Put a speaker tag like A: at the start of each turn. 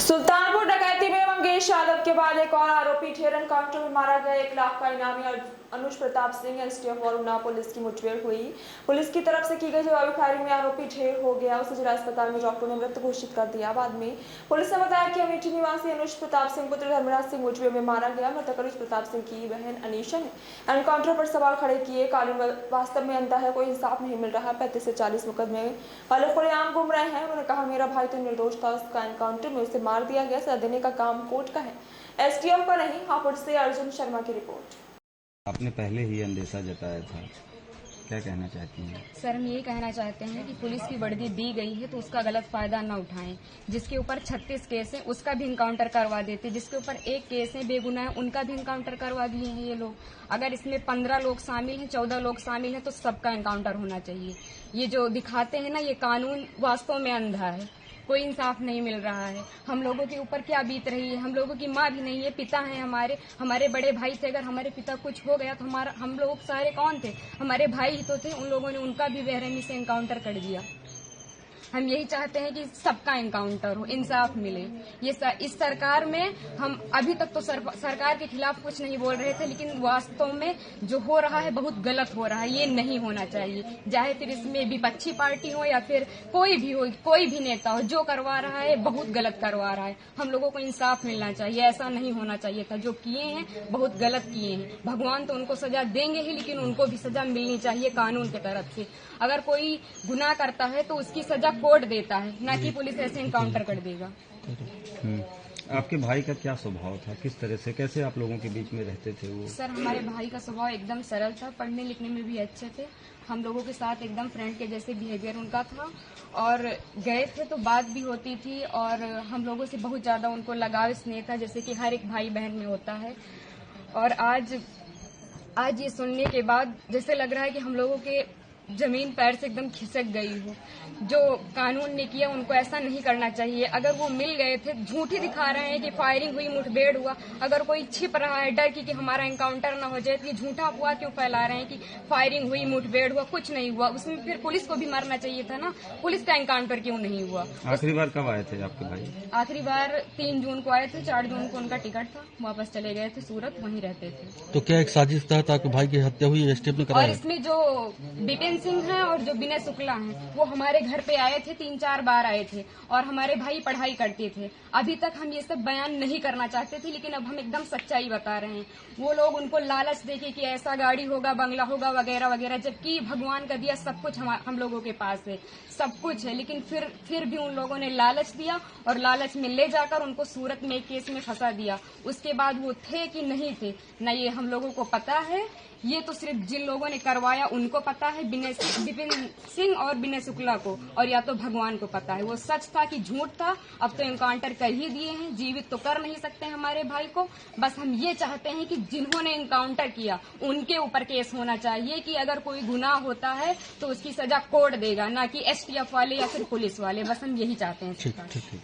A: सुल्तानपुर डकैती में मंगेश यादव के बाद एक और आरोपी ठेर एनकाउंटर में मारा गया। 1 लाख का इनामी अनुज प्रताप सिंह एसटीएफ और उन्नाव पुलिस की मुठभेड़ हुई। पुलिस की तरफ से की गई जवाबी फायरिंग में आरोपी ढेर हो गया। उसे जिला अस्पताल में डॉक्टरों ने मृत घोषित कर दिया। बाद में पुलिस ने बताया कि अमेठी निवासी अनुज प्रताप सिंह पुत्र धर्मराज सिंह मुठभेड़ में मारा गया। मृतक अनुज प्रताप सिंह की बहन अनीशा ने एनकाउंटर पर सवाल खड़े किए। कानून वास्तव में अंधा है, कोई इंसाफ नहीं मिल रहा। 35 से 40 मुकदमे वाले खुलेआम घूम रहे हैं। उन्होंने कहा, मेरा भाई तो निर्दोष था, उसका एनकाउंटर में उसे मार दिया गया। सजा देने का काम कोर्ट का है, एसटीएफ का नहीं। हापुड़ से अर्जुन शर्मा की रिपोर्ट।
B: आपने पहले ही अंदेशा जताया था, क्या कहना चाहती हैं?
C: सर, हम यही कहना चाहते हैं कि पुलिस की वर्दी दी गई है तो उसका गलत फायदा न उठाएं। जिसके ऊपर 36 केस है उसका भी इनकाउंटर करवा देते। जिसके ऊपर 1 केस है बेगुनाह, उनका भी इनकाउंटर करवा दिए हैं ये लोग। अगर इसमें 15 लोग शामिल हैं, 14 लोग शामिल हैं तो सबका इनकाउंटर होना चाहिए। ये जो दिखाते हैं ना, ये कानून वास्तव में अंधा है, कोई इंसाफ नहीं मिल रहा है। हम लोगों के ऊपर क्या बीत रही है, हम लोगों की माँ भी नहीं है, पिता हैं हमारे बड़े भाई थे। अगर हमारे पिता कुछ हो गया तो हम लोग सारे कौन थे? हमारे भाई ही तो थे। उन लोगों ने उनका भी बेरहमी से एनकाउंटर कर दिया। हम यही चाहते हैं कि सबका एनकाउंटर हो, इंसाफ मिले। इस सरकार में हम अभी तक तो सरकार के खिलाफ कुछ नहीं बोल रहे थे, लेकिन वास्तव में जो हो रहा है बहुत गलत हो रहा है। ये नहीं होना चाहिए। चाहे फिर इसमें विपक्षी पार्टी हो या फिर कोई भी हो, कोई भी नेता हो, जो करवा रहा है बहुत गलत करवा रहा है। हम लोगों को इंसाफ मिलना चाहिए। ऐसा नहीं होना चाहिए था। जो किए हैं बहुत गलत किए हैं। भगवान तो उनको सजा देंगे ही, लेकिन उनको भी सजा मिलनी चाहिए कानून की तरफ से। अगर कोई गुनाह करता है तो उसकी सजा कोर्ट देता है, ना कि पुलिस ऐसे इनकाउंटर कर देगा।
B: आपके भाई का क्या स्वभाव था, किस तरह से, कैसे आप लोगों के बीच में रहते थे वो?
C: सर, हमारे भाई का स्वभाव एकदम सरल था, पढ़ने लिखने में भी अच्छे थे। हम लोगों के साथ एकदम फ्रेंड के जैसे बिहेवियर उनका था, और गए थे तो बात भी होती थी, और हम लोगों से बहुत ज्यादा उनको लगाव स्नेह था, जैसे कि हर एक भाई बहन में होता है। और आज ये सुनने के बाद जैसे लग रहा है कि हम लोगों के जमीन पैर से एकदम खिसक गई हो। जो कानून ने किया उनको ऐसा नहीं करना चाहिए। अगर वो मिल गए थे, झूठी दिखा रहे हैं कि फायरिंग हुई, मुठभेड़ हुआ। अगर कोई छिप रहा है डर की कि हमारा एनकाउंटर ना हो जाए, तो ये झूठा अफवाह क्यों फैला रहे हैं कि फायरिंग हुई, मुठभेड़ हुआ? कुछ नहीं हुआ। उसमें फिर पुलिस को भी मरना चाहिए था ना। पुलिस का एनकाउंटर क्यों नहीं हुआ?
B: आखिरी बार कब आए थे आपके भाई?
C: आखिरी बार 3 जून को आए थे। 4 जून को उनका टिकट था, वापस चले गए थे सूरत, वहीं रहते थे।
D: तो क्या एक साजिश था आपके भाई की हत्या हुई, एसटीएफ ने कराया?
C: और इसमें जो बिपिन सिंह है और जो विनय शुक्ला हैं, वो हमारे घर पे आए थे, 3-4 बार आए थे, और हमारे भाई पढ़ाई करते थे। अभी तक हम ये सब बयान नहीं करना चाहते थे, लेकिन अब हम एकदम सच्चाई बता रहे हैं। वो लोग उनको लालच देके कि ऐसा गाड़ी होगा, बंगला होगा, वगैरह वगैरह, जबकि भगवान का दिया सब कुछ हम लोगों के पास है, सब कुछ है। लेकिन फिर भी उन लोगों ने लालच दिया, और लालच में ले जाकर उनको सूरत में एक केस में फंसा दिया। उसके बाद वो थे कि नहीं थे, न ये हम लोगों को पता है। ये तो सिर्फ जिन लोगों ने करवाया उनको पता है, विपिन सिंह और विनय शुक्ला को, और या तो भगवान को पता है। वो सच था कि झूठ था, अब तो एनकाउंटर कर ही दिए हैं। जीवित तो कर नहीं सकते हमारे भाई को। बस हम ये चाहते हैं कि जिन्होंने एनकाउंटर किया उनके ऊपर केस होना चाहिए, कि अगर कोई गुनाह होता है तो उसकी सजा कोर्ट देगा, ना कि एसटीएफ वाले या फिर पुलिस वाले। बस हम यही चाहते हैं।
D: ठीक।